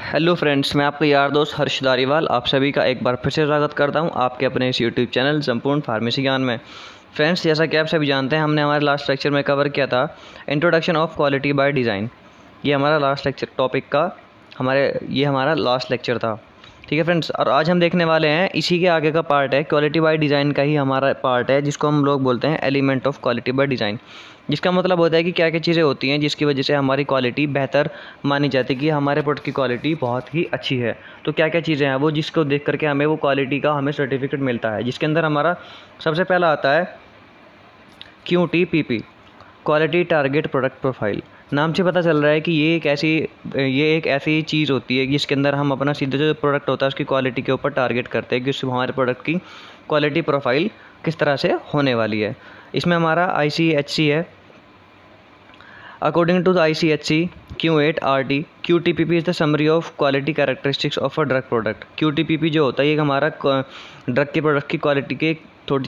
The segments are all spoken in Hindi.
हेलो फ्रेंड्स, मैं आपका यार दोस्त हर्ष धारीवाल आप सभी का एक बार फिर से स्वागत करता हूं आपके अपने इस यूट्यूब चैनल संपूर्ण फार्मेसी ज्ञान में। फ्रेंड्स, जैसा कि आप सभी जानते हैं, हमने हमारे लास्ट लेक्चर में कवर किया था introduction of quality by design. ये हमारा लास्ट लेक्चर टॉपिक का हमारा लास्ट लेक्चर था। ठीक है फ्रेंड्स, और आज हम देखने वाले हैं इसी के आगे का पार्ट है, क्वालिटी बाय डिज़ाइन का ही हमारा पार्ट है, जिसको हम लोग बोलते हैं element of quality by design. जिसका मतलब होता है कि क्या क्या चीज़ें होती हैं जिसकी वजह से हमारी क्वालिटी बेहतर मानी जाती है कि हमारे प्रोडक्ट की क्वालिटी बहुत ही अच्छी है। तो क्या क्या चीज़ें हैं वो, जिसको देख करके हमें वो क्वालिटी का हमें सर्टिफिकेट मिलता है, जिसके अंदर हमारा सबसे पहला आता है QTPP, quality target product profile. नाम से पता चल रहा है कि ये एक ऐसी चीज़ होती है जिसके अंदर हम अपना सीधा जो प्रोडक्ट होता है उसकी क्वालिटी के ऊपर टारगेट करते हैं कि उससे हमारे प्रोडक्ट की क्वालिटी प्रोफाइल किस तरह से होने वाली है। इसमें हमारा ICHC है। According to the ICHC Q8RT, QTPP is the summary of quality characteristics of a drug product। QTPP जो होता है ये हमारा ड्रग के प्रोडक्ट की क्वालिटी की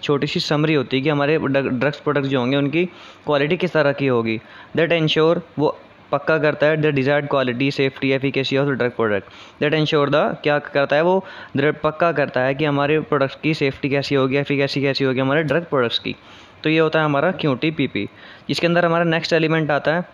छोटी सी समरी होती है कि हमारे ड्रग्स प्रोडक्ट जो होंगे उनकी क्वालिटी किस तरह की होगी। दैट इंश्योर, वो पक्का करता है the desired quality, safety, efficacy of the drug product. That ensure the, क्या करता है वो पक्का करता है कि हमारे प्रोडक्ट की सेफ्टी कैसी होगी, एफिकेसी कैसी होगी हमारे ड्रग प्रोडक्ट्स की। तो ये होता है हमारा QTPP। जिसके अंदर हमारा नेक्स्ट एलिमेंट आता है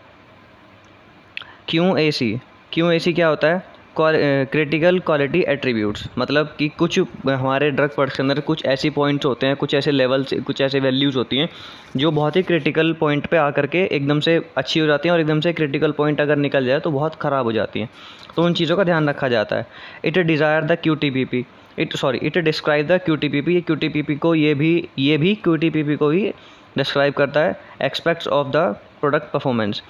QAC। QAC क्या होता है? Critical quality attributes. मतलब कि कुछ हमारे ड्रग प्रोडक्ट्स के अंदर कुछ ऐसी पॉइंट्स होते हैं, कुछ ऐसे लेवल्स, कुछ ऐसे वैल्यूज़ होती हैं जो बहुत ही क्रिटिकल पॉइंट पे आकर के एकदम से अच्छी हो जाती हैं, और एकदम से क्रिटिकल पॉइंट अगर निकल जाए तो बहुत ख़राब हो जाती हैं। तो उन चीज़ों का ध्यान रखा जाता है। It desire the QTPP, it describe the QTPP। ये QTPP को ये भी QTPP को ही डिस्क्राइब करता है। Aspects of the product performance.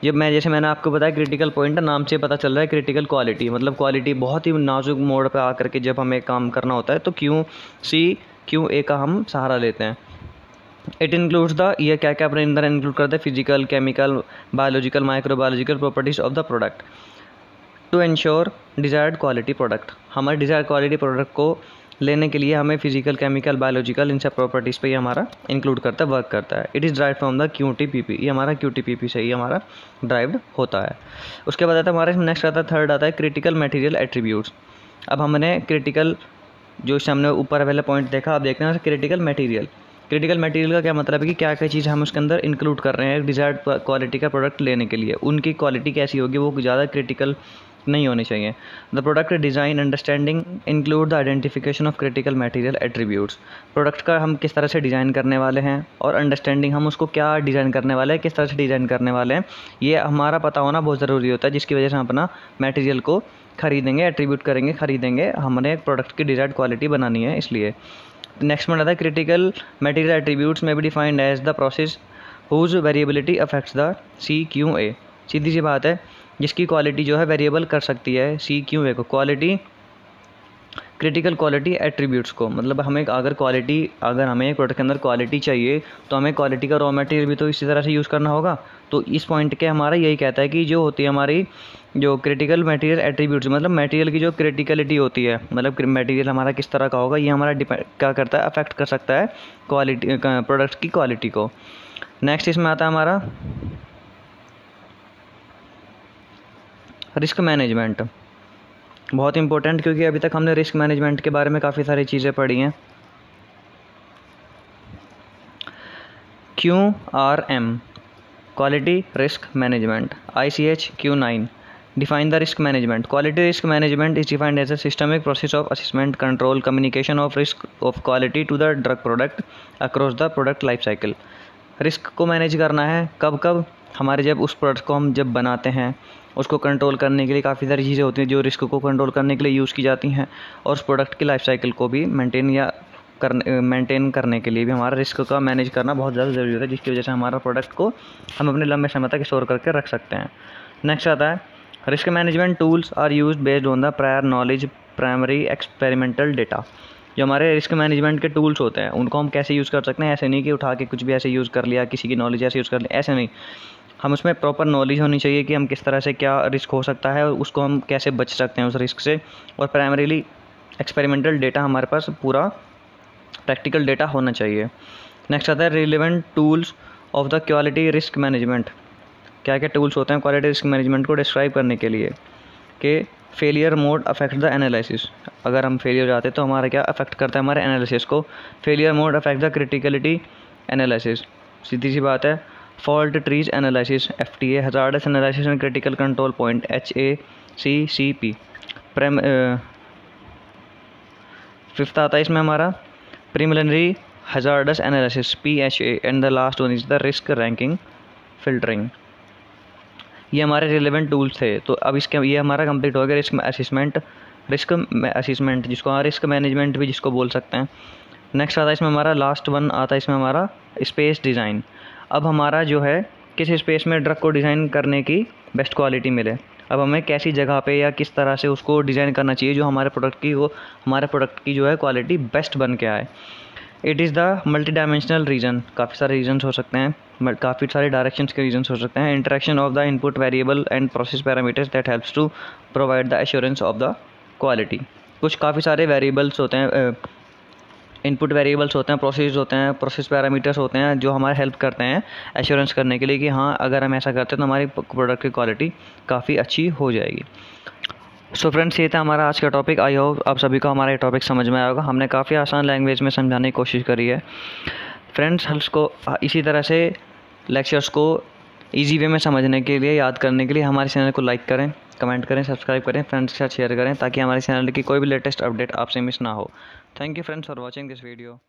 जैसे मैंने आपको बताया, क्रिटिकल पॉइंट नाम से पता चल रहा है क्रिटिकल क्वालिटी, मतलब क्वालिटी बहुत ही नाजुक मोड़ पे आकर के जब हमें काम करना होता है तो QA का हम सहारा लेते हैं। इट इंक्लूड्स द, ये क्या क्या अपने अंदर इंक्लूड करते हैं, physical, chemical, biological, microbiological properties of the product to ensure desired quality product. हमारे डिजायर्ड क्वालिटी प्रोडक्ट को लेने के लिए हमें फिजिकल, केमिकल, बायोलॉजिकल, इन सब प्रॉपर्टीज़ पे ये हमारा इंक्लूड करता है, वर्क करता है। It is drive from the QTPP। ये हमारा QTPP से ही हमारा ड्राइव्ड होता है। उसके बाद आता है हमारे नेक्स्ट आता है, थर्ड आता है क्रिटिकल मटेरियल एट्रीब्यूट्स। अब हमने क्रिटिकल, जो हमने ऊपर पहले पॉइंट देखा, अब देखना है क्रिटिकल मटेरियल। क्रिटिकल मटेरियल का क्या मतलब है कि क्या क्या चीज़ हम उसके अंदर इंक्लूड कर रहे हैं डिजायर्ड क्वालिटी का प्रोडक्ट लेने के लिए। उनकी क्वालिटी कैसी होगी, वो ज़्यादा क्रिटिकल नहीं होनी चाहिए। The product design understanding include the identification of critical material attributes. Product का हम किस तरह से डिज़ाइन करने वाले हैं, और अंडरस्टैंडिंग, हम उसको क्या डिज़ाइन करने वाले हैं, किस तरह से डिज़ाइन करने वाले हैं, ये हमारा पता होना बहुत ज़रूरी होता है। जिसकी वजह से हम अपना मटेरियल को खरीदेंगे, एट्रीब्यूट करेंगे, खरीदेंगे, हमने एक प्रोडक्ट की डिजायर्ड क्वालिटी बनानी है इसलिए। नेक्स्ट में आता है क्रिटिकल मटेरियल एट्रीब्यूट्स में भी defined as the process whose variability affects the CQA। सीधी सी बात है, जिसकी क्वालिटी जो है वेरिएबल कर सकती है CQA को, क्वालिटी, क्रिटिकल क्वालिटी एट्रीब्यूट्स को। मतलब हमें अगर हमें एक प्रोडक्ट के अंदर क्वालिटी चाहिए तो हमें क्वालिटी का रॉ मटेरियल भी तो इसी तरह से यूज़ करना होगा। तो इस पॉइंट के हमारा यही कहता है कि जो होती है हमारी जो क्रिटिकल मटेरियल एट्रीब्यूट्स, मतलब मटेरियल की जो क्रिटिकलिटी होती है, मतलब मटेरियल हमारा किस तरह का होगा, ये हमारा क्या करता है, अफेक्ट कर सकता है क्वालिटी, प्रोडक्ट की क्वालिटी को। नेक्स्ट इसमें आता है हमारा रिस्क मैनेजमेंट। बहुत इंपॉर्टेंट, क्योंकि अभी तक हमने रिस्क मैनेजमेंट के बारे में काफ़ी सारी चीज़ें पढ़ी हैं। QRM, quality risk management. ICH Q9 define the risk management. Quality risk management is defined as a systemic process of assessment, control, communication of risk of quality to the drug product across the product life cycle. Risk को मैनेज करना है कब हमारे, जब उस प्रोडक्ट को हम जब बनाते हैं, उसको कंट्रोल करने के लिए काफ़ी सारी चीज़ें होती हैं जो रिस्क को कंट्रोल करने के लिए यूज़ की जाती हैं, और उस प्रोडक्ट की लाइफ साइकिल को भी मेंटेन करने के लिए भी हमारा रिस्क का मैनेज करना बहुत ज़्यादा ज़रूरी होता है, जिसकी वजह से हमारा प्रोडक्ट को हम अपने लंबे समय तक स्टोर करके रख सकते हैं। नेक्स्ट आता है risk management tools are used based on the prior knowledge, primary experimental data. जो हमारे रिस्क मैनेजमेंट के टूल्स होते हैं उनको हम कैसे यूज़ कर सकते हैं। ऐसे नहीं कि उठा के कुछ भी ऐसे यूज़ कर लिया, किसी की नॉलेज ऐसे यूज़ कर लिया, ऐसे नहीं। हम उसमें प्रॉपर नॉलेज होनी चाहिए कि हम किस तरह से, क्या रिस्क हो सकता है और उसको हम कैसे बच सकते हैं उस रिस्क से। और प्राइमरीली एक्सपेरिमेंटल डेटा, हमारे पास पूरा प्रैक्टिकल डेटा होना चाहिए। नेक्स्ट आता है relevant tools of the quality risk management. क्या क्या टूल्स होते हैं क्वालिटी रिस्क मैनेजमेंट को डिस्क्राइब करने के लिए, कि failure mode effect the analysis, अगर हम फेलियर जाते हैं तो हमारा क्या अफेक्ट करता है हमारे एनालिसिस को। Failure mode effect the criticality analysis, सीधी सी बात है। Fault trees analysis FTA, hazards analysis and critical control point HACCP। Fifth आता है इसमें हमारा preliminary hazards analysis PHA, and the last one is the risk ranking filtering. ये हमारे रिलेवेंट टूल्स थे। तो अब इसके ये हमारा कंप्लीट हो गया रिस्क असेसमेंट जिसको रिस्क मैनेजमेंट भी जिसको बोल सकते हैं। नेक्स्ट आता है इसमें हमारा लास्ट वन आता है इसमें हमारा स्पेस डिज़ाइन। अब हमारा जो है किस स्पेस में ड्रग को डिज़ाइन करने की बेस्ट क्वालिटी मिले, अब हमें कैसी जगह पे या किस तरह से उसको डिज़ाइन करना चाहिए जो हमारे प्रोडक्ट की जो है क्वालिटी बेस्ट बन के आए। It is the multi dimensional reason, काफ़ी सारे रीजन्स हो सकते हैं, काफ़ी सारे डायरेक्शंस के रीजन्स हो सकते हैं। Interaction of the input variable and process parameters that helps to provide the assurance of the quality. कुछ काफ़ी सारे वेरिएबल्स होते हैं, इनपुट वेरिएबल्स होते हैं, प्रोसेस होते हैं, प्रोसेस पैरामीटर्स होते हैं जो हमारे हेल्प करते हैं एश्योरेंस करने के लिए कि हाँ अगर हम ऐसा करते हैं तो हमारी प्रोडक्ट की क्वालिटी काफ़ी अच्छी हो जाएगी। सो फ्रेंड्स, ये था हमारा आज का टॉपिक। आई होप आप सभी को हमारा ये टॉपिक समझ में आया होगा। हमने काफ़ी आसान लैंग्वेज में समझाने की कोशिश करी है फ्रेंड्स। हम इसको इसी तरह से लेक्चर्स को ईजी वे में समझने के लिए, याद करने के लिए हमारे चैनल को लाइक करें, कमेंट करें, सब्सक्राइब करें, फ्रेंड्स के साथ शेयर करें ताकि हमारे चैनल की कोई भी लेटेस्ट अपडेट आपसे मिस ना हो। Thank you friends for watching this video.